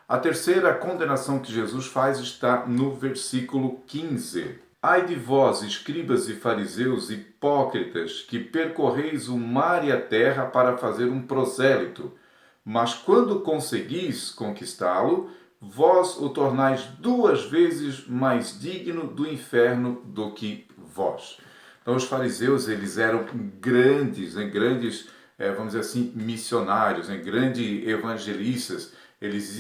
A terceira condenação que Jesus faz está no versículo 15. Ai de vós, escribas e fariseus hipócritas, que percorreis o mar e a terra para fazer um prosélito, mas quando conseguis conquistá-lo, vós o tornais 2 vezes mais digno do inferno do que vós. Então os fariseus, eles eram grandes, vamos dizer assim, missionários, grandes evangelistas. Eles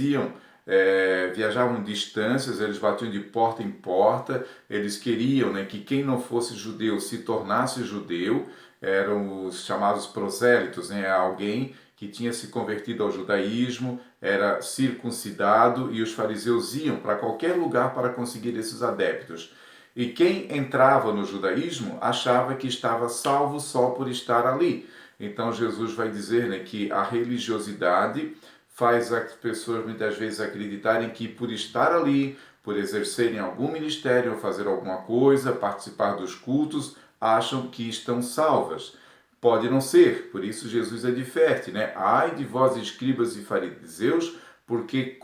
viajavam distâncias, eles batiam de porta em porta, eles queriam que quem não fosse judeu se tornasse judeu, eram os chamados prosélitos, alguém que tinha se convertido ao judaísmo, era circuncidado, e os fariseus iam para qualquer lugar para conseguir esses adeptos. E quem entrava no judaísmo achava que estava salvo só por estar ali. Então Jesus vai dizer que a religiosidade faz as pessoas muitas vezes acreditarem que por estar ali, por exercerem algum ministério, ou fazer alguma coisa, participar dos cultos, acham que estão salvas. Pode não ser, por isso Jesus adverte, Ai de vós, escribas e fariseus, porque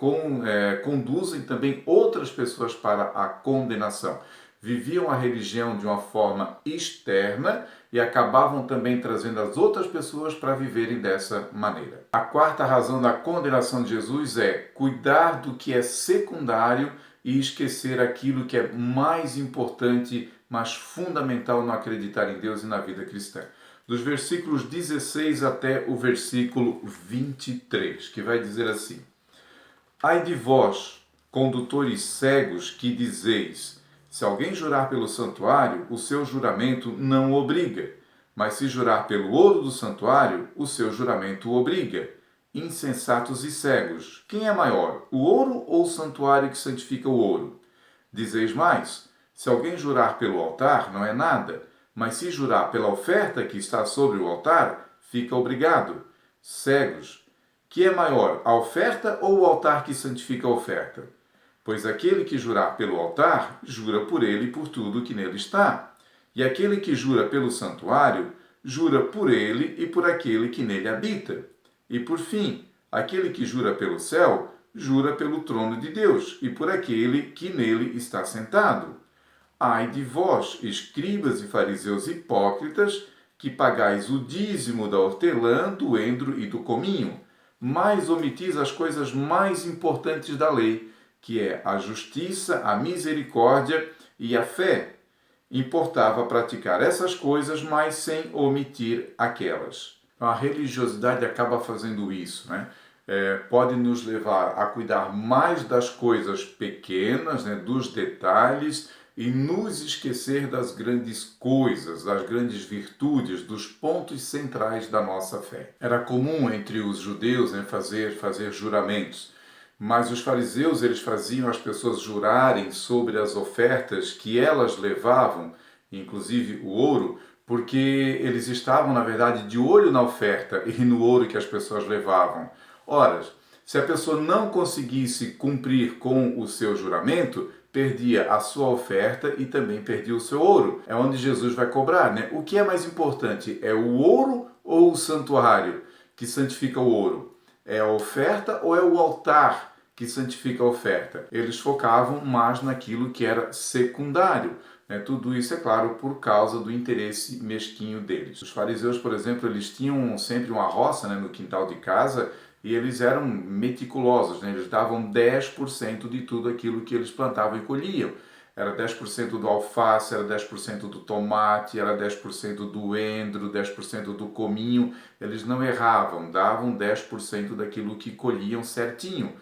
conduzem também outras pessoas para a condenação. Viviam a religião de uma forma externa e acabavam também trazendo as outras pessoas para viverem dessa maneira. A quarta razão da condenação de Jesus é cuidar do que é secundário e esquecer aquilo que é mais importante, mas fundamental no acreditar em Deus e na vida cristã. Dos versículos 16 até o versículo 23, que vai dizer assim: Ai de vós, condutores cegos, que dizeis: se alguém jurar pelo santuário, o seu juramento não o obriga, mas se jurar pelo ouro do santuário, o seu juramento o obriga. Insensatos e cegos, quem é maior, o ouro ou o santuário que santifica o ouro? Dizeis mais: se alguém jurar pelo altar, não é nada, mas se jurar pela oferta que está sobre o altar, fica obrigado. Cegos, que é maior, a oferta ou o altar que santifica a oferta? Pois aquele que jurar pelo altar, jura por ele e por tudo que nele está. E aquele que jura pelo santuário, jura por ele e por aquele que nele habita. E por fim, aquele que jura pelo céu, jura pelo trono de Deus e por aquele que nele está sentado. Ai de vós, escribas e fariseus hipócritas, que pagais o dízimo da hortelã, do endro e do cominho, mas omitis as coisas mais importantes da lei, que é a justiça, a misericórdia e a fé. Importava praticar essas coisas, mas sem omitir aquelas. A religiosidade acaba fazendo isso, pode nos levar a cuidar mais das coisas pequenas, dos detalhes, e nos esquecer das grandes coisas, das grandes virtudes, dos pontos centrais da nossa fé. Era comum entre os judeus fazer juramentos, mas os fariseus eles faziam as pessoas jurarem sobre as ofertas que elas levavam, inclusive o ouro, porque eles estavam, na verdade, de olho na oferta e no ouro que as pessoas levavam. Ora, se a pessoa não conseguisse cumprir com o seu juramento, perdia a sua oferta e também perdia o seu ouro. É onde Jesus vai cobrar, O que é mais importante? É o ouro ou o santuário que santifica o ouro? É a oferta ou é o altar que santifica a oferta? Eles focavam mais naquilo que era secundário. Tudo isso, é claro, por causa do interesse mesquinho deles. Os fariseus, por exemplo, eles tinham sempre uma roça no quintal de casa e eles eram meticulosos, eles davam 10% de tudo aquilo que eles plantavam e colhiam. Era 10% do alface, era 10% do tomate, era 10% do endro, 10% do cominho. Eles não erravam, davam 10% daquilo que colhiam certinho.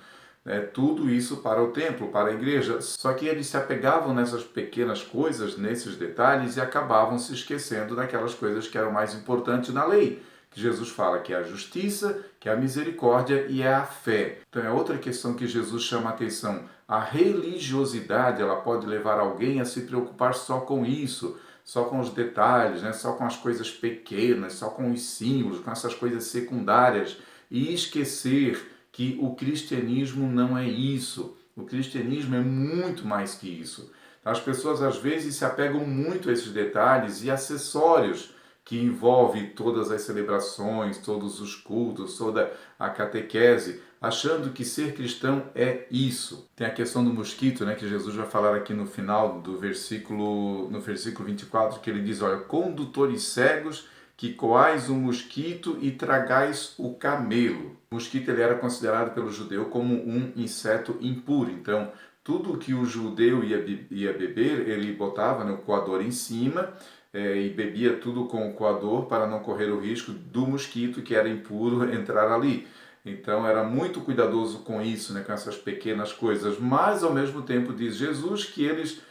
Tudo isso para o templo, para a igreja. Só que eles se apegavam nessas pequenas coisas, nesses detalhes, e acabavam se esquecendo daquelas coisas que eram mais importantes na lei, que Jesus fala que é a justiça, que é a misericórdia e é a fé. Então é outra questão que Jesus chama a atenção. A religiosidade, ela pode levar alguém a se preocupar só com isso, só com os detalhes, só com as coisas pequenas, só com os símbolos, com essas coisas secundárias, e esquecer que o cristianismo não é isso. O cristianismo é muito mais que isso. As pessoas às vezes se apegam muito a esses detalhes e acessórios que envolvem todas as celebrações, todos os cultos, toda a catequese. achando que ser cristão é isso. Tem a questão do mosquito, né, que Jesus vai falar aqui no final do versículo, no versículo 24, que ele diz, olha, condutores cegos que coais o mosquito e tragais o camelo. O mosquito ele era considerado pelo judeu como um inseto impuro, então tudo que o judeu ia beber, ele botava, né, o coador em cima, e bebia tudo com o coador para não correr o risco do mosquito, que era impuro, entrar ali. Então era muito cuidadoso com isso, né, com essas pequenas coisas, mas ao mesmo tempo diz Jesus que eles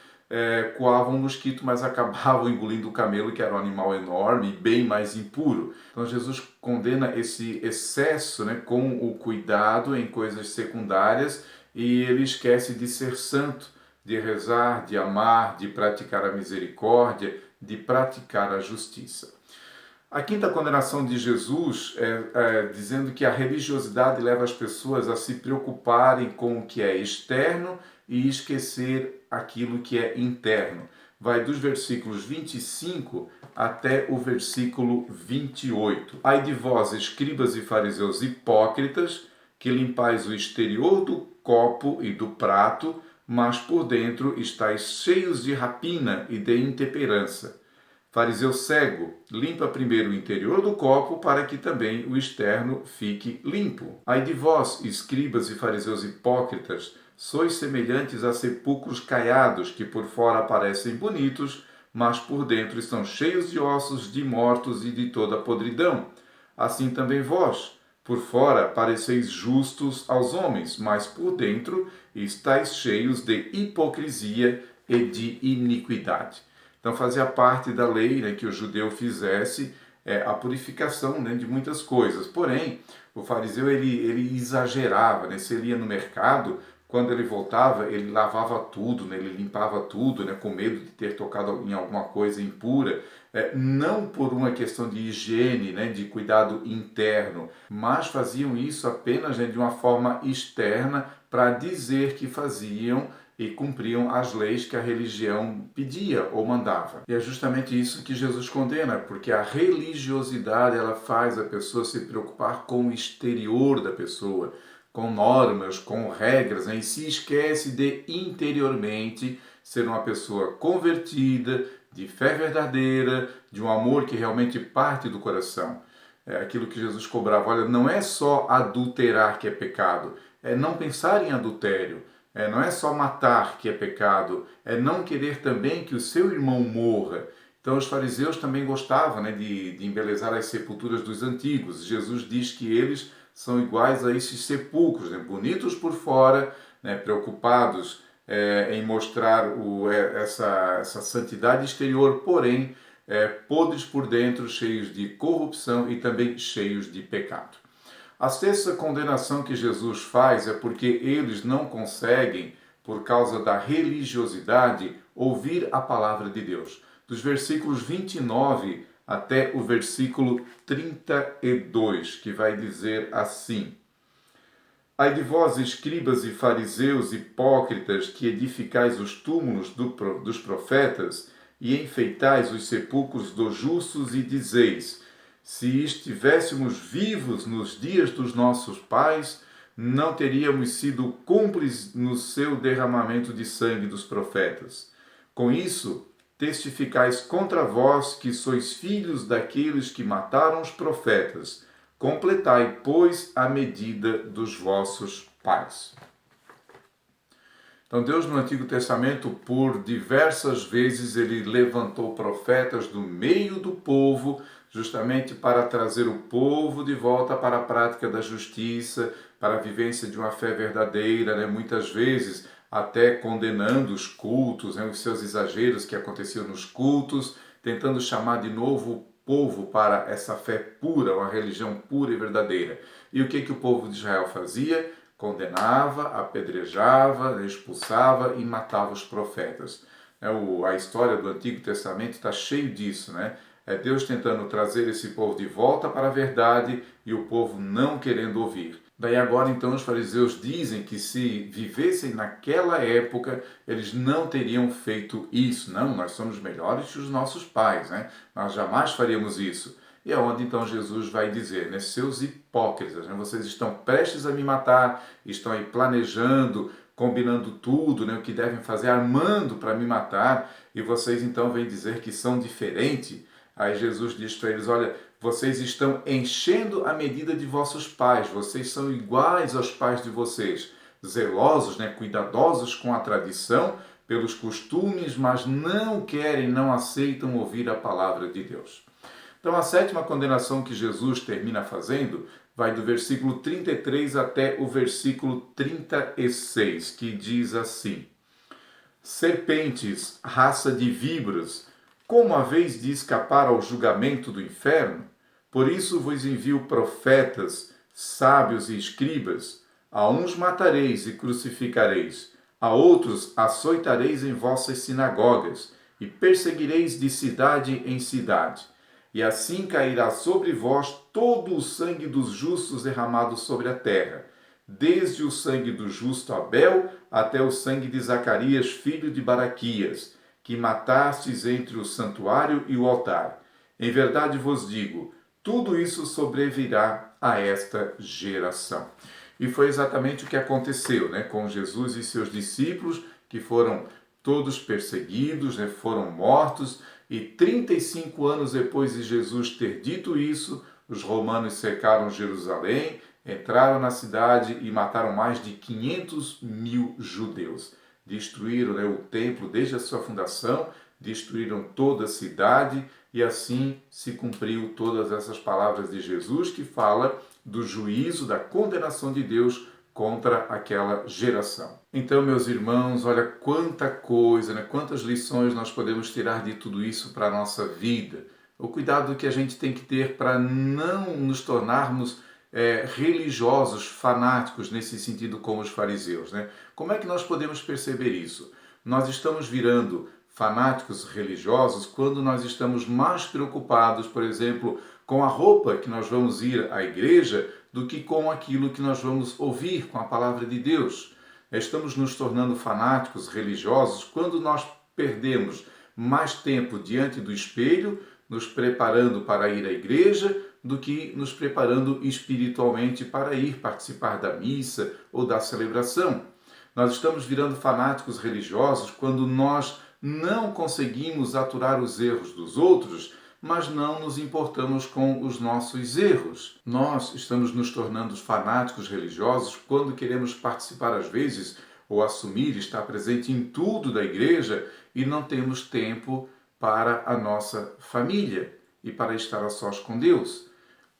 coavam o mosquito, mas acabavam engolindo o camelo, que era um animal enorme e bem mais impuro. Então Jesus condena esse excesso, né, com o cuidado em coisas secundárias, e ele esquece de ser santo, de rezar, de amar, de praticar a misericórdia, de praticar a justiça. A quinta condenação de Jesus é dizendo que a religiosidade leva as pessoas a se preocuparem com o que é externo e esquecer aquilo que é interno. Vai dos versículos 25 até o versículo 28. Ai de vós, escribas e fariseus hipócritas, que limpais o exterior do copo e do prato, mas por dentro estáis cheios de rapina e de intemperança. Fariseu cego, limpa primeiro o interior do copo para que também o externo fique limpo. Ai de vós, escribas e fariseus hipócritas, sois semelhantes a sepulcros caiados, que por fora parecem bonitos, mas por dentro estão cheios de ossos de mortos e de toda podridão. Assim também vós, por fora pareceis justos aos homens, mas por dentro estáis cheios de hipocrisia e de iniquidade. Então fazia parte da lei, né, que o judeu fizesse a purificação, né, de muitas coisas. Porém, o fariseu ele exagerava, né? Se ele ia no mercado, quando ele voltava, ele lavava tudo, né? Ele limpava tudo, né, com medo de ter tocado em alguma coisa impura. Não por uma questão de higiene, né, de cuidado interno, mas faziam isso apenas, né, de uma forma externa para dizer que faziam e cumpriam as leis que a religião pedia ou mandava. E é justamente isso que Jesus condena, porque a religiosidade ela faz a pessoa se preocupar com o exterior da pessoa, com normas, com regras, né? E se esquece de interiormente ser uma pessoa convertida, de fé verdadeira, de um amor que realmente parte do coração. É aquilo que Jesus cobrava. Olha, não é só adulterar que é pecado, é não pensar em adultério. Não é só matar que é pecado, é não querer também que o seu irmão morra. Então os fariseus também gostavam, né, de embelezar as sepulturas dos antigos. Jesus diz que eles são iguais a esses sepulcros, né, bonitos por fora, né, preocupados em mostrar essa santidade exterior, porém podres por dentro, cheios de corrupção e também cheios de pecado. A sexta condenação que Jesus faz é porque eles não conseguem, por causa da religiosidade, ouvir a palavra de Deus. Dos versículos 29 até o versículo 32, que vai dizer assim: Ai de vós, escribas e fariseus hipócritas, que edificais os túmulos dos profetas e enfeitais os sepulcros dos justos e dizeis: se estivéssemos vivos nos dias dos nossos pais, não teríamos sido cúmplices no seu derramamento de sangue dos profetas. Com isso, testificais contra vós que sois filhos daqueles que mataram os profetas. Completai, pois, a medida dos vossos pais. Então Deus no Antigo Testamento, por diversas vezes, ele levantou profetas do meio do povo, justamente para trazer o povo de volta para a prática da justiça, para a vivência de uma fé verdadeira, né? Muitas vezes até condenando os cultos, né? Os seus exageros que aconteciam nos cultos, tentando chamar de novo o povo para essa fé pura, uma religião pura e verdadeira. E o que o povo de Israel fazia? Condenava, apedrejava, expulsava e matava os profetas. A história do Antigo Testamento está cheio disso, né? É Deus tentando trazer esse povo de volta para a verdade e o povo não querendo ouvir. Daí agora então os fariseus dizem que se vivessem naquela época, eles não teriam feito isso. Não, nós somos melhores que os nossos pais, né? Nós jamais faríamos isso. E é onde então Jesus vai dizer, né, seus hipócritas, né, vocês estão prestes a me matar, estão aí planejando, combinando tudo, né, o que devem fazer, armando para me matar, e vocês então vêm dizer que são diferentes. Aí Jesus diz para eles, olha, vocês estão enchendo a medida de vossos pais, vocês são iguais aos pais de vocês, zelosos, né, cuidadosos com a tradição, pelos costumes, mas não querem, não aceitam ouvir a palavra de Deus. Então, a sétima condenação que Jesus termina fazendo vai do versículo 33 até o versículo 36, que diz assim: Serpentes, raça de víboras, como haveis de escapar ao julgamento do inferno? Por isso vos envio profetas, sábios e escribas. A uns matareis e crucificareis, a outros açoitareis em vossas sinagogas, e perseguireis de cidade em cidade. E assim cairá sobre vós todo o sangue dos justos derramado sobre a terra, desde o sangue do justo Abel até o sangue de Zacarias, filho de Baraquias, que matastes entre o santuário e o altar. Em verdade vos digo, tudo isso sobrevirá a esta geração. E foi exatamente o que aconteceu, né, com Jesus e seus discípulos, que foram todos perseguidos, né, foram mortos, e 35 anos depois de Jesus ter dito isso, os romanos cercaram Jerusalém, entraram na cidade e mataram mais de 500 mil judeus. Destruíram, né, o templo desde a sua fundação, destruíram toda a cidade e assim se cumpriu todas essas palavras de Jesus que fala do juízo, da condenação de Deus contra aquela geração. Então, meus irmãos, olha quanta coisa, né? Quantas lições nós podemos tirar de tudo isso para a nossa vida. O cuidado que a gente tem que ter para não nos tornarmos religiosos, fanáticos, nesse sentido como os fariseus, né? Como é que nós podemos perceber isso? Nós estamos virando fanáticos religiosos quando nós estamos mais preocupados, por exemplo, com a roupa que nós vamos ir à igreja do que com aquilo que nós vamos ouvir com a palavra de Deus. Estamos nos tornando fanáticos religiosos quando nós perdemos mais tempo diante do espelho, nos preparando para ir à igreja, do que nos preparando espiritualmente para ir participar da missa ou da celebração. Nós estamos virando fanáticos religiosos quando nós não conseguimos aturar os erros dos outros, mas não nos importamos com os nossos erros. Nós estamos nos tornando fanáticos religiosos quando queremos participar às vezes ou assumir estar presente em tudo da igreja e não temos tempo para a nossa família e para estar a sós com Deus.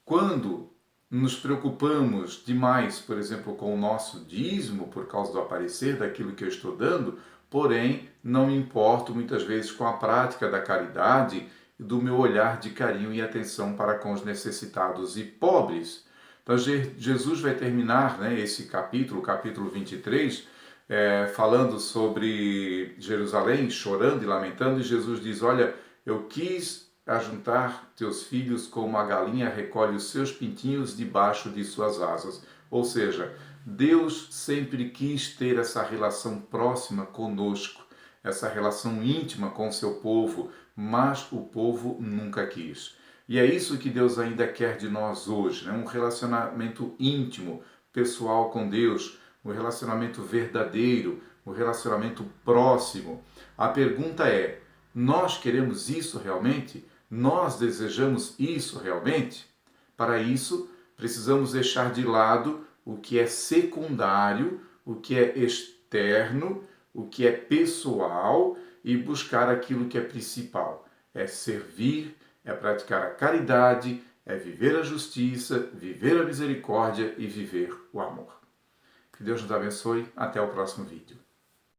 Quando nos preocupamos demais, por exemplo, com o nosso dízimo por causa do aparecer daquilo que eu estou dando, porém não me importo muitas vezes com a prática da caridade e do meu olhar de carinho e atenção para com os necessitados e pobres. Então Jesus vai terminar, né, esse capítulo, o capítulo 23, falando sobre Jerusalém, chorando e lamentando, e Jesus diz, olha, eu quis ajuntar teus filhos como a galinha recolhe os seus pintinhos debaixo de suas asas. Ou seja, Deus sempre quis ter essa relação próxima conosco, essa relação íntima com o seu povo, mas o povo nunca quis. E é isso que Deus ainda quer de nós hoje, né? Um relacionamento íntimo, pessoal com Deus, um relacionamento verdadeiro, um relacionamento próximo. A pergunta é, nós queremos isso realmente? Nós desejamos isso realmente? Para isso, precisamos deixar de lado o que é secundário, o que é externo, o que é pessoal e buscar aquilo que é principal. É servir, é praticar a caridade, é viver a justiça, viver a misericórdia e viver o amor. Que Deus nos abençoe. Até o próximo vídeo.